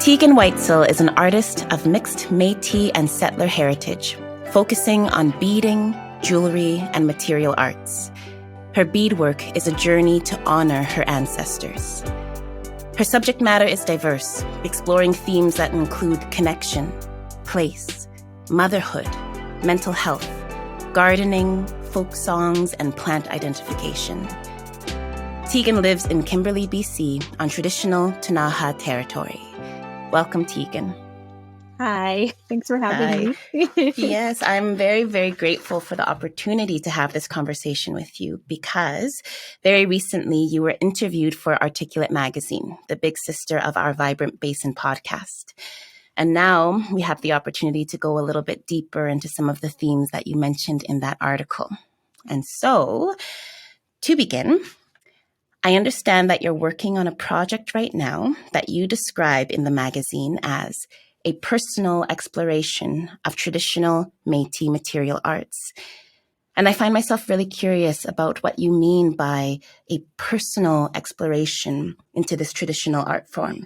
Tegan Whitesel is an artist of mixed Métis and settler heritage, focusing on beading, jewellery, and material arts. Her beadwork is a journey to honour her ancestors. Her subject matter is diverse, exploring themes that include connection, place, motherhood, mental health, gardening, folk songs, and plant identification. Tegan lives in Kimberley, BC, on traditional Ktunaxa territory. Welcome, Tegan. Hi, thanks for having me. Yes, I'm very, very grateful for the opportunity to have this conversation with you because very recently you were interviewed for Articulate Magazine, the big sister of our Vibrant Basin podcast. And now we have the opportunity to go a little bit deeper into some of the themes that you mentioned in that article. And so, to begin, I understand that you're working on a project right now that you describe in the magazine as a personal exploration of traditional Métis material arts. And I find myself really curious about what you mean by a personal exploration into this traditional art form.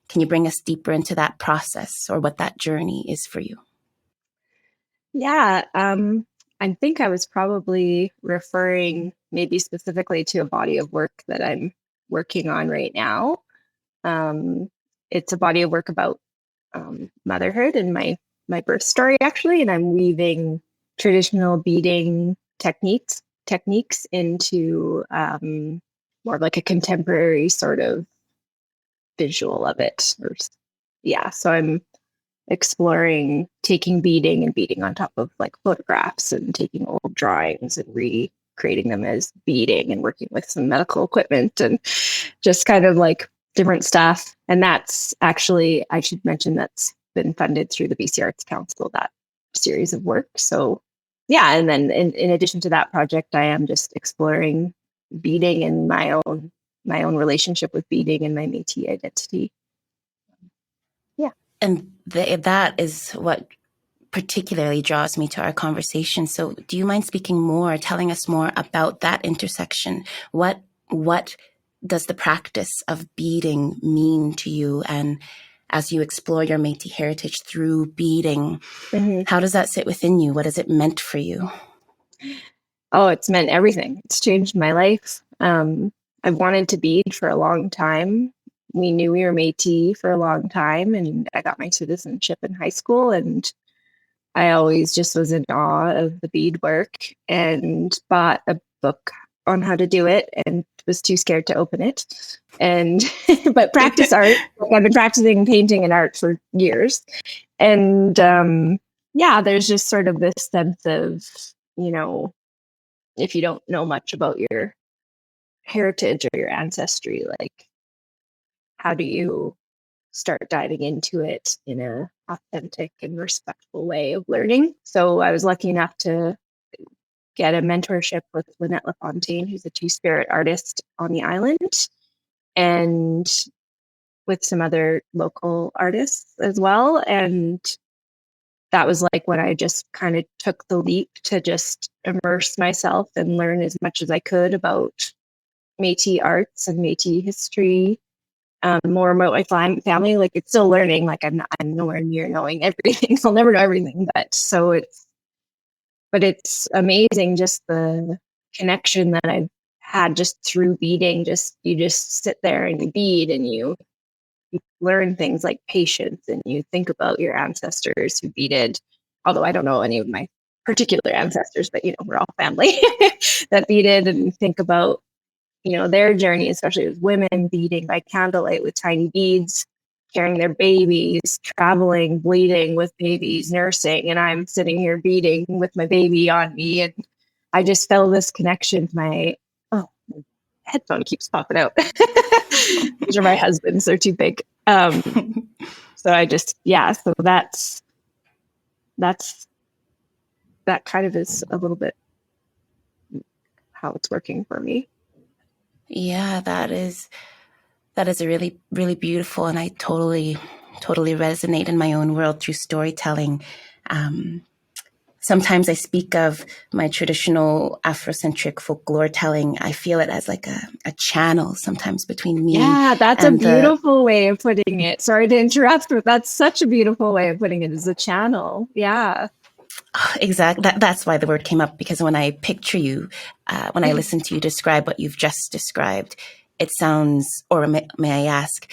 Can you bring us deeper into that process or what that journey is for you? Yeah, I think I was probably referring maybe specifically to a body of work that I'm working on right now. It's a body of work about motherhood and my birth story, actually, and I'm weaving traditional beading techniques into more of like a contemporary sort of visual of it. So I'm exploring taking beading and beading on top of like photographs and taking old drawings and recreating them as beading and working with some medical equipment and just kind of like different stuff. And that's actually, I should mention, that's been funded through the BC Arts Council, that series of work. So yeah, and then in addition to that project, I am just exploring beading and my own relationship with beading and my Métis identity. And that is what particularly draws me to our conversation. So do you mind speaking more, telling us more about that intersection? What does the practice of beading mean to you? And as you explore your Métis heritage through beading, how does that sit within you? What has it meant for you? Oh, it's meant everything. It's changed my life. I've wanted to bead for a long time. We knew we were Métis for a long time, and I got my citizenship in high school, and I always just was in awe of the beadwork and bought a book on how to do it and was too scared to open it. And but practice art. I've been practicing painting and art for years. And there's just sort of this sense of, if you don't know much about your heritage or your ancestry, like how do you start diving into it in a authentic and respectful way of learning? So I was lucky enough to get a mentorship with Lynette LaFontaine, who's a two-spirit artist on the island, and with some other local artists as well. And that was like when I just kind of took the leap to just immerse myself and learn as much as I could about Métis arts and Métis history, more about my family. Like, it's still learning. Like, I'm nowhere near knowing everything. I'll never know everything, but it's amazing just the connection that I've had just through beading. You just sit there and you bead and you learn things like patience, and you think about your ancestors who beaded. Although I don't know any of my particular ancestors, but we're all family that beaded, and think about their journey, especially as women beading by candlelight with tiny beads, carrying their babies, traveling, bleeding with babies, nursing, and I'm sitting here beading with my baby on me, and I just felt this connection. My headphone keeps popping out. These are my husband's; they're too big. So I just so that's that kind of is a little bit how it's working for me. Yeah, that is a really, really beautiful, and I totally resonate in my own world through storytelling. sometimes I speak of my traditional Afrocentric folklore telling. I feel it as like a channel sometimes between me Yeah, that's a and the beautiful way of putting it. Sorry to interrupt, but that's such a beautiful way of putting it, as a channel. Yeah. exact. That's why the word came up, because when I picture you, when I listen to you describe what you've just described, it sounds. Or may I ask,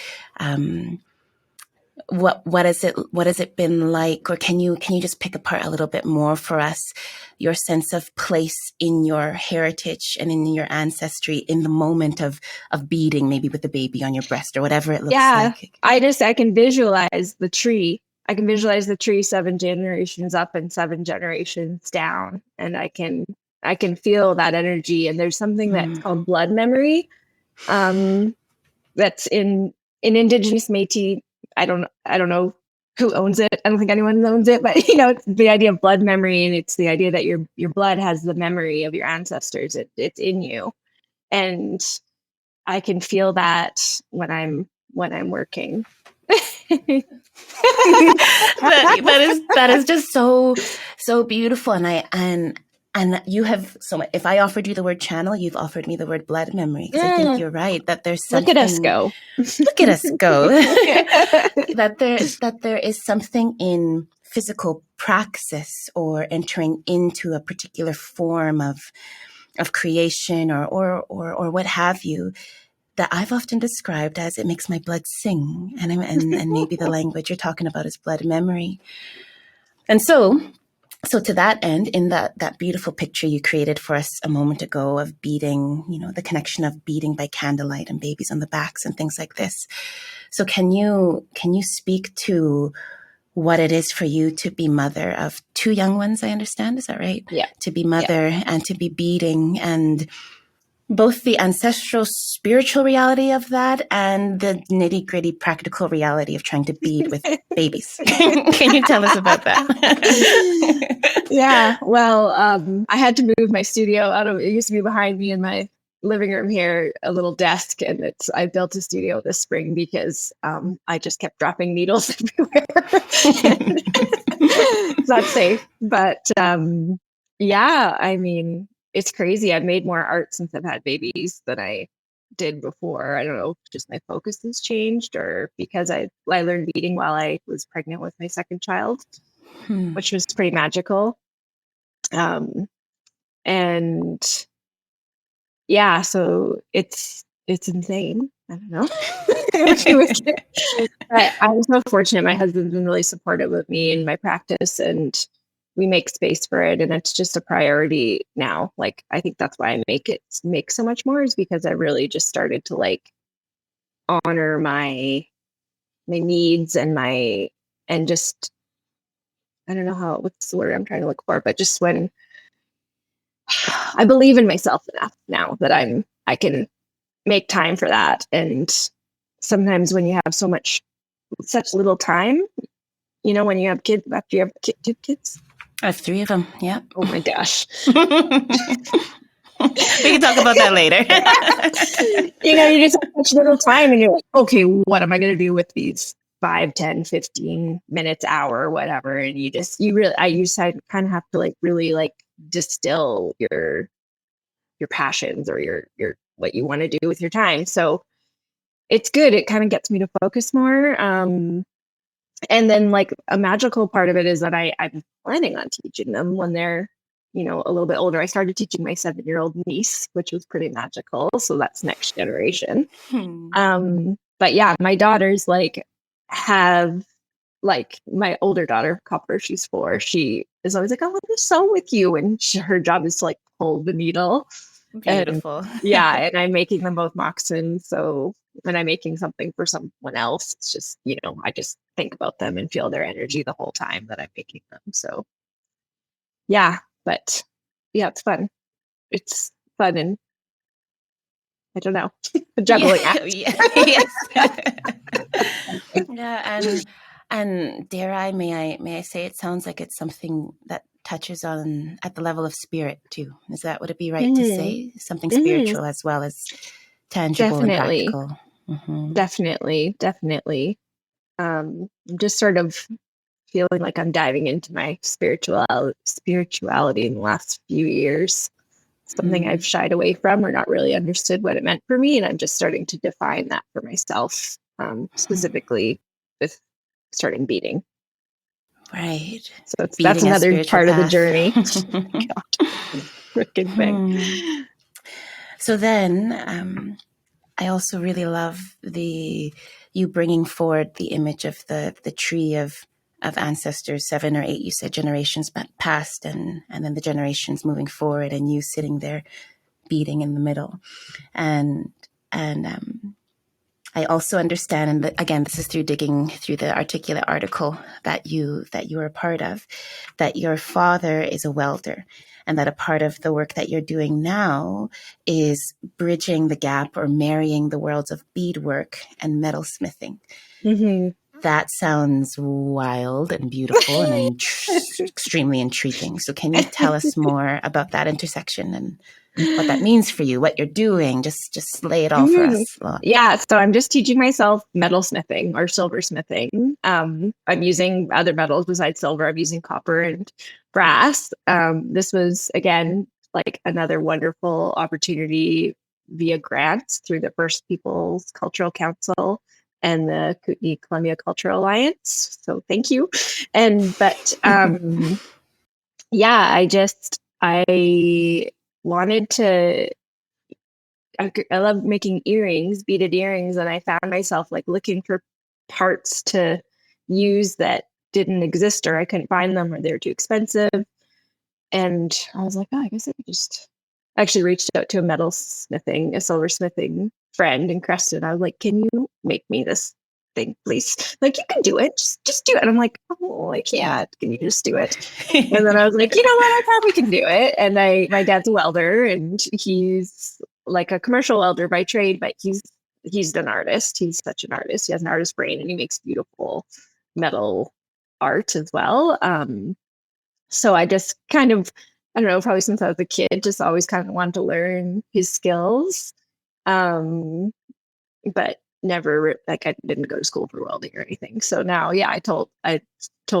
what is it? What has it been like? Or can you just pick apart a little bit more for us your sense of place in your heritage and in your ancestry in the moment of beading, maybe with the baby on your breast or whatever it looks Yeah. like? I can visualize the tree. I can visualize the tree 7 generations up and 7 generations down. And I can feel that energy. And there's something that's called blood memory. That's in Indigenous Métis. I don't know who owns it. I don't think anyone owns it, but it's the idea of blood memory, and it's the idea that your blood has the memory of your ancestors. It's in you, and I can feel that when I'm working. That is just so beautiful. And you have so much. If I offered you the word channel, you've offered me the word blood memory, because I think you're right that there's something. Look at us go. Look at us go. that there is something in physical praxis or entering into a particular form of creation or what have you, that I've often described as it makes my blood sing. And maybe the language you're talking about is blood memory. And so to that end, in that beautiful picture you created for us a moment ago of beading, the connection of beading by candlelight and babies on the backs and things like this. So can you speak to what it is for you to be mother of 2 young ones, I understand? Is that right? Yeah. To be mother and to be beading, and both the ancestral spiritual reality of that and the nitty-gritty practical reality of trying to bead with babies. Can you tell us about that? Yeah, well, I had to move my studio out of, it used to be behind me in my living room here, a little desk, and I built a studio this spring because I just kept dropping needles everywhere. It's not safe, but yeah, I mean, it's crazy. I've made more art since I've had babies than I did before. I don't know, just my focus has changed, or because I learned beading while I was pregnant with my second child, which was pretty magical. And yeah, so it's insane. I don't know. But I'm so fortunate. My husband's been really supportive of me in my practice, and we make space for it, and it's just a priority now. Like, I think that's why I make so much more, is because I really just started to like honor my needs and just, I don't know what's the word I'm trying to look for, but just when I believe in myself enough now that I can make time for that. And sometimes when you have such little time, when you have kids, after you have 2 kids. I have 3 of them. Yeah. Oh my gosh. We can talk about that later. You just have such little time, and you're like, okay, what am I going to do with these 5, 10, 15 minutes, hour, whatever? And you kind of have to like really like distill your passions or your what you want to do with your time. So it's good. It kind of gets me to focus more. And then like a magical part of it is that I'm planning on teaching them when they're, a little bit older. I started teaching my 7-year-old niece, which was pretty magical. So that's next generation. But yeah, my daughters have my older daughter, Copper, she's 4. She is always like, I want to sew with you. And her job is to like pull the needle. Beautiful. And, yeah. And I'm making them both moccasins. So when I'm making something for someone else, it's just, I just think about them and feel their energy the whole time that I'm making them. So yeah, but yeah, it's fun. It's fun. And I don't know, a juggling act. Yes. Yeah. And dare I, may I say, it sounds like it's something that touches on at the level of spirit too. Would it be right to say something spiritual as well as tangible and practical? Definitely. Just sort of feeling like I'm diving into my spirituality in the last few years. Something I've shied away from or not really understood what it meant for me. And I'm just starting to define that for myself, specifically with starting beading. Right. So that's another part of the journey. Freaking thing. So then I also really love you bringing forward the image of the tree of ancestors, 7 or 8, you said, generations past, and then the generations moving forward, and you sitting there beading in the middle. And I also understand, and again, this is through digging through the Articulate article that you are a part of, that your father is a welder, and that a part of the work that you're doing now is bridging the gap or marrying the worlds of beadwork and metalsmithing. Mm-hmm. That sounds wild and beautiful and extremely intriguing. So can you tell us more about that intersection and what that means for you, what you're doing? Just lay it all for us. Yeah, so I'm just teaching myself metalsmithing or silversmithing. I'm using other metals besides silver. I'm using copper and brass. This was, again, like another wonderful opportunity via grants through the First Peoples Cultural Council and the Kootenai Columbia Cultural Alliance. So thank you. But yeah, I wanted to, I love making earrings, beaded earrings. And I found myself like looking for parts to use that didn't exist, or I couldn't find them, or they're too expensive. And I was like, oh, I guess I could just actually reached out to a silversmithing friend in Creston. I was like, can you make me this thing, please? Like, you can do it. Just do it. And I'm like, oh, I can't. Can you just do it? And then I was like, you know what? I probably can do it. And my dad's a welder, and he's like a commercial welder by trade, but he's an artist. He's such an artist. He has an artist brain, and he makes beautiful metal art as well. So I just kind of, I don't know, probably since I was a kid, just always kind of wanted to learn his skills. But never, like, I didn't go to school for welding or anything. So now, yeah, I told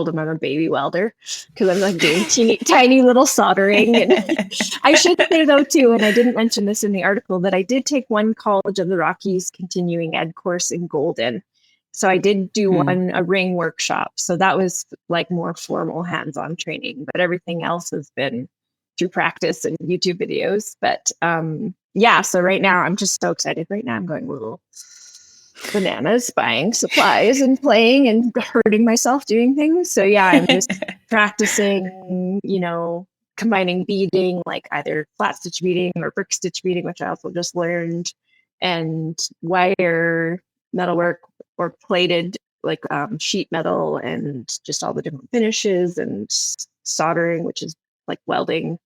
him I'm a baby welder because I'm like doing tiny little soldering. And I should say though too, and I didn't mention this in the article, that I did take one College of the Rockies continuing ed course in Golden. So I did do a ring workshop. So that was like more formal hands-on training, but everything else has been through practice and YouTube videos. But yeah, so right now I'm just so excited. Right now I'm going a little bananas, buying supplies and playing and hurting myself doing things. So yeah, I'm just practicing, combining beading, like either flat stitch beading or brick stitch beading, which I also just learned, and wire metalwork or plated, like sheet metal, and just all the different finishes, and soldering, which is like welding,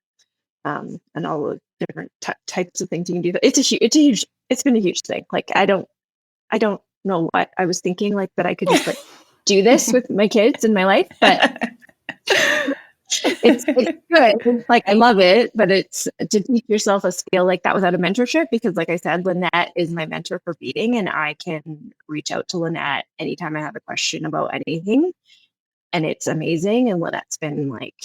and all the different types of things you can do. It's been a huge thing. Like I don't know what I was thinking, like that I could just like do this with my kids in my life, but it's good. Like I love it, but it's to teach yourself a skill like that without a mentorship, because like I said, Lynette is my mentor for beading, and I can reach out to Lynette anytime I have a question about anything, and it's amazing. And Lynette's been like,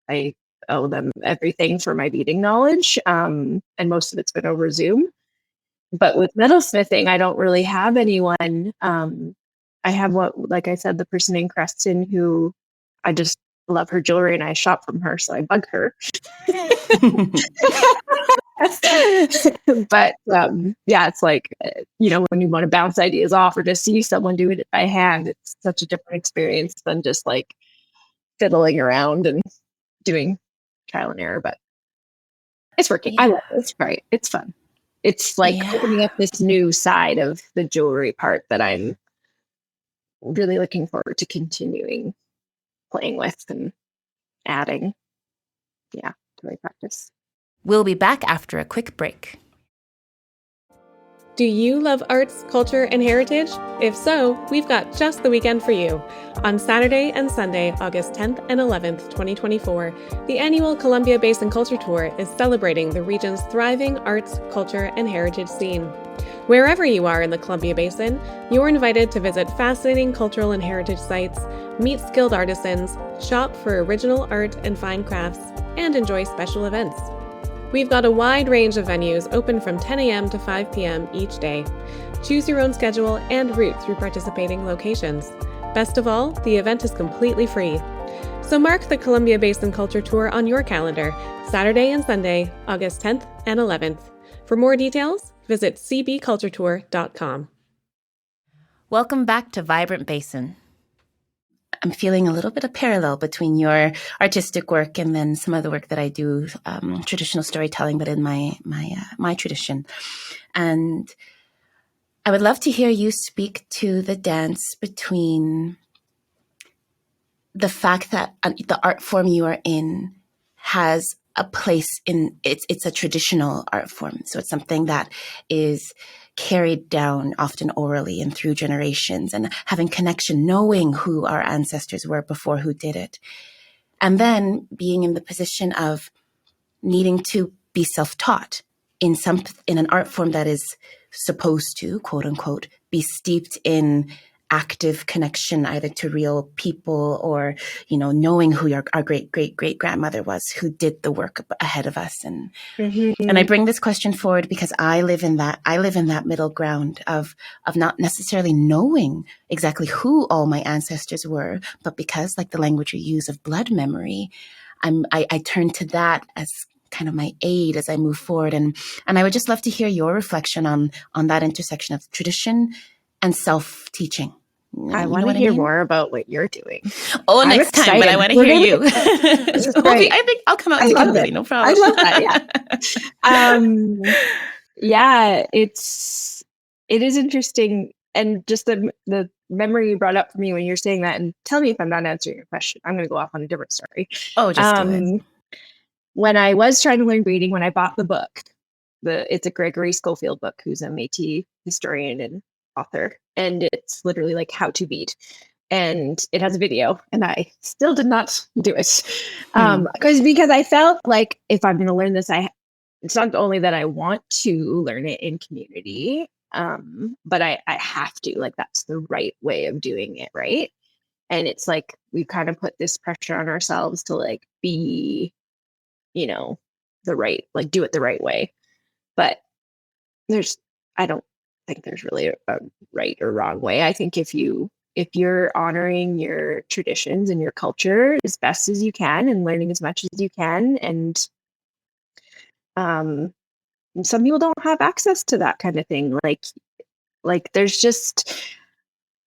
I owe them everything for my beading knowledge, and most of it's been over Zoom. But with metalsmithing, I don't really have anyone. I have like I said, the person in Creston who I just love her jewelry and I shop from her, so I bug her. But yeah, it's like, when you want to bounce ideas off or just see someone do it by hand, it's such a different experience than just like fiddling around and doing trial and error. But it's working. Yeah. I love it. It's great. It's fun. It's like opening up this new side of the jewelry part that I'm really looking forward to continuing playing with and adding, to my practice. We'll be back after a quick break. Do you love arts, culture, and heritage? If so, we've got just the weekend for you. On Saturday and Sunday, August 10th and 11th, 2024, the annual Columbia Basin Culture Tour is celebrating the region's thriving arts, culture, and heritage scene. Wherever you are in the Columbia Basin, you're invited to visit fascinating cultural and heritage sites, meet skilled artisans, shop for original art and fine crafts, and enjoy special events. We've got a wide range of venues open from 10 a.m. to 5 p.m. each day. Choose your own schedule and route through participating locations. Best of all, the event is completely free. So mark the Columbia Basin Culture Tour on your calendar, Saturday and Sunday, August 10th and 11th. For more details, visit cbculturetour.com. Welcome back to Vibrant Basin. I'm feeling a little bit of parallel between your artistic work and then some of the work that I do, traditional storytelling, but in my tradition. And I would love to hear you speak to the dance between the fact that the art form you are in has a place in it's a traditional art form. So it's something that is carried down often orally and through generations, and having connection, knowing who our ancestors were before who did it. And then being in the position of needing to be self-taught in an art form that is supposed to, quote unquote, be steeped in active connection either to real people or, knowing who our great-great-great-grandmother was who did the work ahead of us. And I bring this question forward because I live in that middle ground of not necessarily knowing exactly who all my ancestors were, but because, like the language you use of blood memory, I turn to that as kind of my aid as I move forward. And I would just love to hear your reflection on that intersection of tradition and self-teaching. I want to hear more about what you're doing. Oh, next time, but I want to hear you. I think I'll come out to Kimberley, no problem. I love that, yeah. It is interesting. And just the memory you brought up for me when you're saying that, and tell me if I'm not answering your question. I'm going to go off on a different story. Oh, just do it. When I was trying to learn beading, when I bought the book, it's a Gregory Schofield book, who's a Métis historian and author, and it's literally like how to bead, and it has a video, and I still did not do it because I felt like if I'm going to learn this, it's not only that I want to learn it in community, but I have to, like, that's the right way of doing it, right? And it's like we kind of put this pressure on ourselves to like be, the right, like do it the right way, but I don't think there's really a right or wrong way. I think if you're honoring your traditions and your culture as best as you can and learning as much as you can, and some people don't have access to that kind of thing. Like there's just,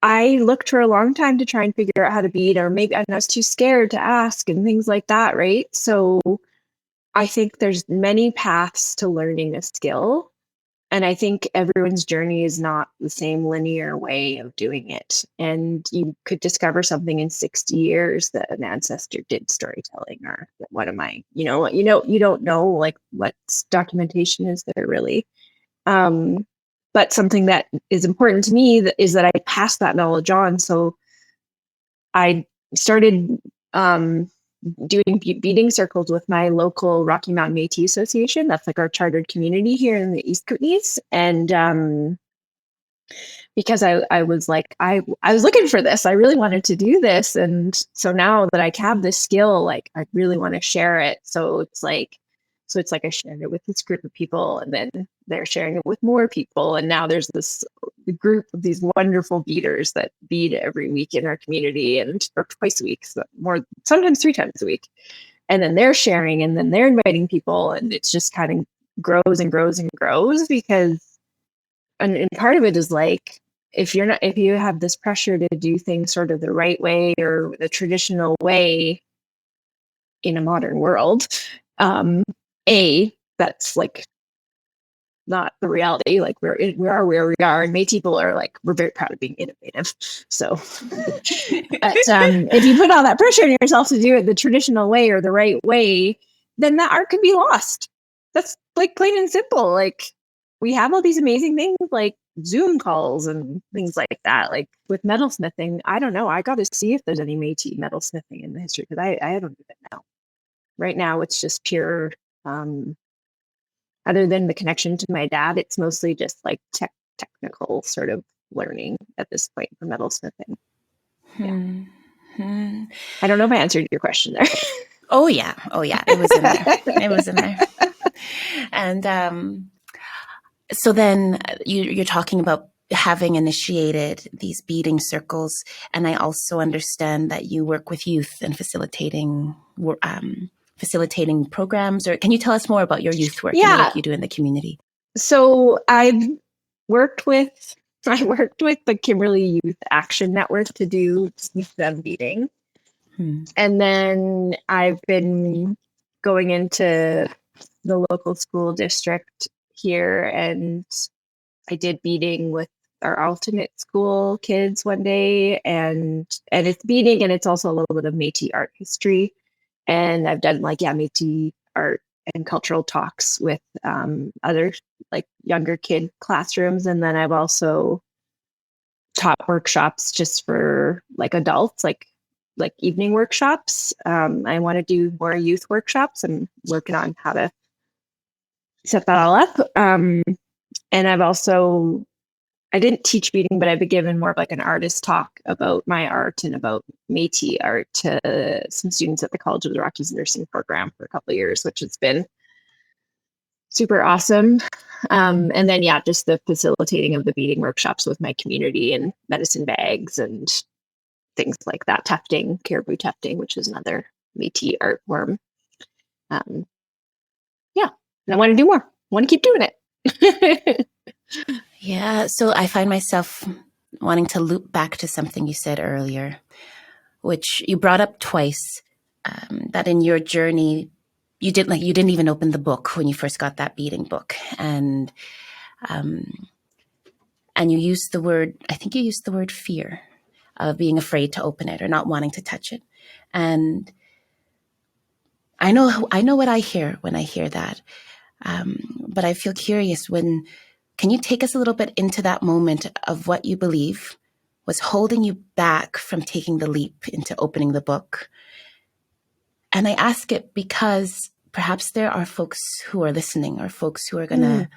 I looked for a long time to try and figure out how to bead, or maybe I was too scared to ask and things like that, right? So I think there's many paths to learning a skill. And I think everyone's journey is not the same linear way of doing it. And you could discover something in 60 years that an ancestor did storytelling, or what am I, you don't know like what documentation is there really. But something that is important to me is that I pass that knowledge on. So I started doing beading circles with my local Rocky Mountain Métis Association. That's like our chartered community here in the East Kootenays. And because I was like, I was looking for this. I really wanted to do this. And so now that I have this skill, like I really want to share it. So it's like I shared it with this group of people, and then they're sharing it with more people. And now there's this group of these wonderful beaders that bead every week in our community, or twice a week, so sometimes 3 times a week. And then they're sharing, and then they're inviting people, and it's just kind of grows and grows and grows because, and part of it is like, if you have this pressure to do things sort of the right way or the traditional way in a modern world, that's like not the reality. Like we are where we are, and Métis people are like, we're very proud of being innovative. So, but if you put all that pressure on yourself to do it the traditional way or the right way, then that art can be lost. That's like plain and simple. Like we have all these amazing things like Zoom calls and things like that. Like with metalsmithing, I don't know. I got to see if there's any Métis metalsmithing in the history, because I don't even know. Right now, it's just pure. Other than the connection to my dad, it's mostly just like technical sort of learning at this point for metalsmithing. Yeah. I don't know if I answered your question there. Oh yeah. It was in there. And so then you're talking about having initiated these beading circles, and I also understand that you work with youth and facilitating programs. Or can you tell us more about your youth work and the work you do in the community? So I worked with the Kimberley Youth Action Network to do them beading. And then I've been going into the local school district here, and I did beading with our alternate school kids one day, and it's beading, and it's also a little bit of Métis art history. And I've done Métis art and cultural talks with other younger kid classrooms. And then I've also taught workshops just for adults, like evening workshops. I want to do more youth workshops. I'm working on how to set that all up. And I didn't teach beading, but I've been given more of an artist talk about my art and about Métis art to some students at the College of the Rockies nursing program for a couple of years, which has been super awesome. And then, just the facilitating of the beading workshops with my community and medicine bags and things like that. Tufting, caribou tufting, which is another Métis art form. And I want to do more. I want to keep doing it. Yeah. So I find myself wanting to loop back to something you said earlier, which you brought up twice, that in your journey, you didn't even open the book when you first got that beading book. And you used the word, I think you used the word fear of being afraid to open it or not wanting to touch it. And I know what I hear when I hear that. But I feel curious can you take us a little bit into that moment of what you believe was holding you back from taking the leap into opening the book? And I ask it because perhaps there are folks who are listening, or folks who are gonna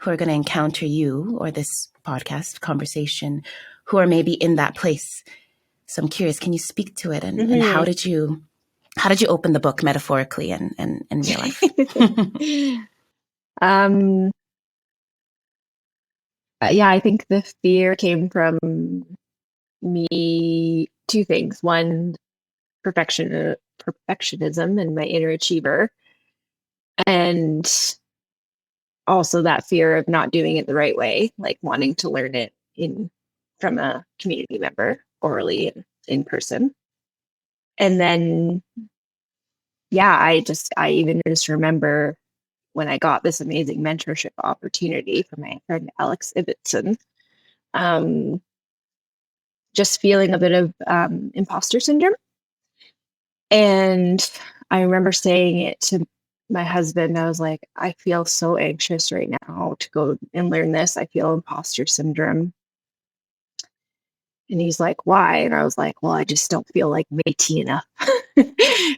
encounter you or this podcast conversation, who are maybe in that place. So I'm curious, can you speak to it, and how did you open the book metaphorically and in real life? I think the fear came from me, two things. One, perfectionism and my inner achiever. And also that fear of not doing it the right way, wanting to learn it from a community member orally and in person. And then, I even just remember when I got this amazing mentorship opportunity from my friend Alex Ibbotson, just feeling a bit of imposter syndrome. And I remember saying it to my husband. I was like, I feel so anxious right now to go and learn this. I feel imposter syndrome. And he's like, why? And I was like, well, I just don't feel like Métis enough.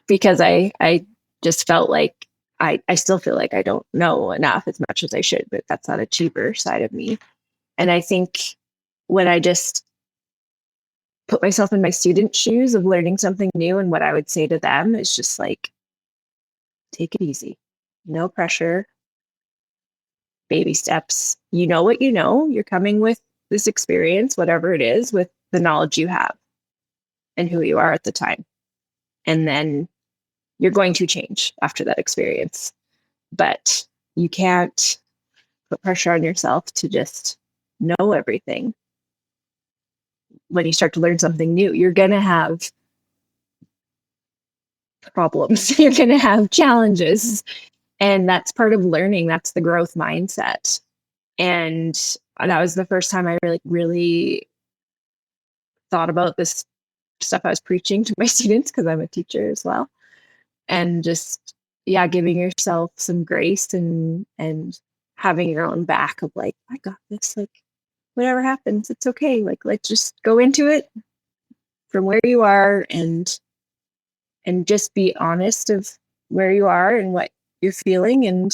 Because I just felt like I still feel like I don't know enough as much as I should, but that's that achiever side of me. And I think when I just put myself in my student shoes of learning something new, and what I would say to them is just take it easy, no pressure, baby steps. You know what you know. You're coming with this experience, whatever it is, with the knowledge you have and who you are at the time. And then you're going to change after that experience. But you can't put pressure on yourself to just know everything. When you start to learn something new, you're going to have problems. You're going to have challenges. And that's part of learning. That's the growth mindset. And that was the first time I really thought about this stuff I was preaching to my students, because I'm a teacher as well. And just, giving yourself some grace and having your own back of I got this, whatever happens, it's okay. Let's just go into it from where you are and just be honest of where you are and what you're feeling. And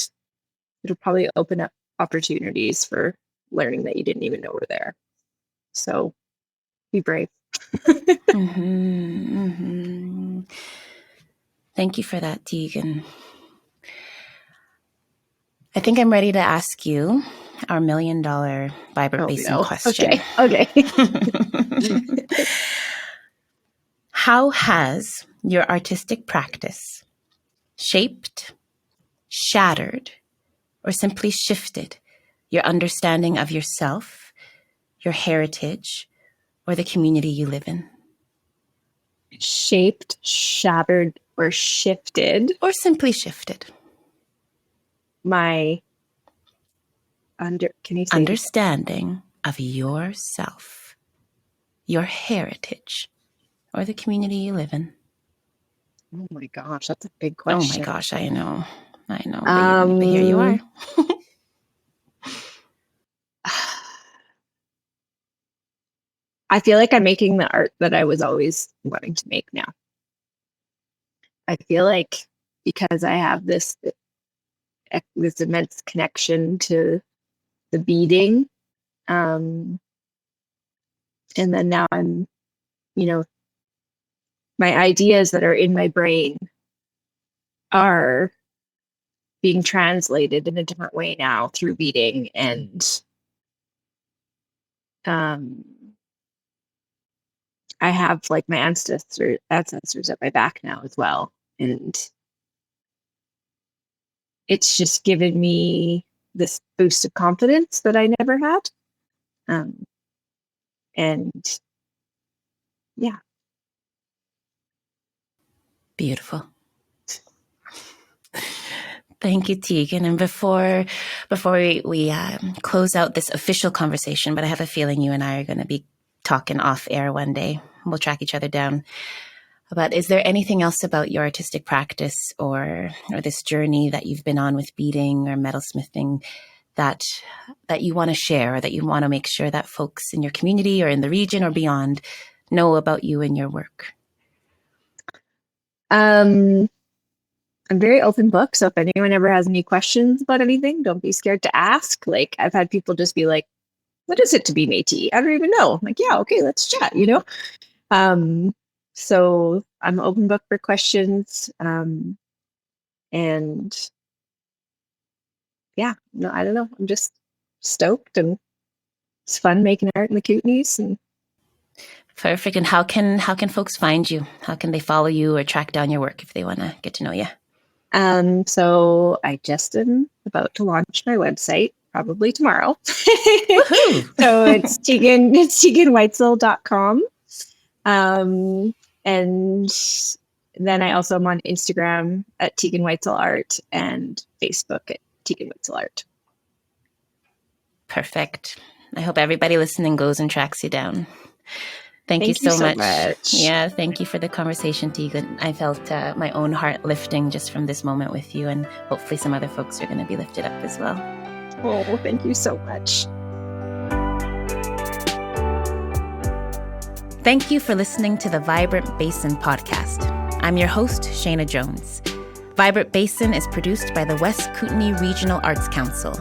it'll probably open up opportunities for learning that you didn't even know were there. So be brave. Thank you for that, Tegan. I think I'm ready to ask you our $1 million Vibrant Basin question. Okay. How has your artistic practice shaped, shattered, or simply shifted your understanding of yourself, your heritage, or the community you live in? Shaped, shattered, or shifted. Or simply shifted. My understanding of yourself, your heritage, or the community you live in. Oh my gosh, that's a big question. Oh my gosh, I know. But here you are. I feel like I'm making the art that I was always wanting to make now. I feel like because I have this immense connection to the beading, and then now I'm, my ideas that are in my brain are being translated in a different way now through beading, and I have like my ancestors at my back now as well. And it's just given me this boost of confidence that I never had. And yeah. Beautiful. Thank you, Tegan. And before we close out this official conversation, but I have a feeling you and I are going to be talking off air one day. We'll track each other down. But is there anything else about your artistic practice or this journey that you've been on with beading or metalsmithing that you want to share, or that you want to make sure that folks in your community or in the region or beyond know about you and your work? I'm very open book. So if anyone ever has any questions about anything, don't be scared to ask. Like, I've had people just be like, what is it to be Métis? I don't even know. I'm like, yeah, okay, let's chat, So I'm open book for questions. And yeah, no, I don't know. I'm just stoked, and it's fun making art in the Kootenays. And perfect. And how can folks find you? How can they follow you or track down your work if they want to get to know you? So I just am about to launch my website, probably tomorrow. So it's teganwhitesel.com. And then I also am on Instagram at Tegan Whitesel Art and Facebook at Tegan Whitesel Art. Perfect. I hope everybody listening goes and tracks you down. Thank you so much. Yeah, thank you for the conversation, Tegan. I felt my own heart lifting just from this moment with you, and hopefully some other folks are going to be lifted up as well. Oh, thank you so much. Thank you for listening to the Vibrant Basin podcast. I'm your host, Shayna Jones. Vibrant Basin is produced by the West Kootenay Regional Arts Council.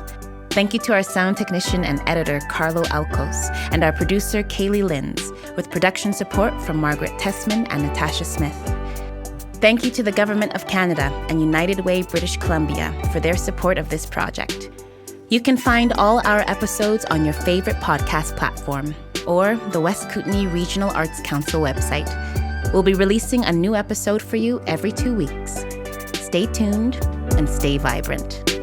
Thank you to our sound technician and editor, Carlo Alcos, and our producer, Kaylee Linz, with production support from Margaret Tessman and Natasha Smith. Thank you to the Government of Canada and United Way British Columbia for their support of this project. You can find all our episodes on your favorite podcast platform or the West Kootenay Regional Arts Council website. We'll be releasing a new episode for you every 2 weeks. Stay tuned and stay vibrant.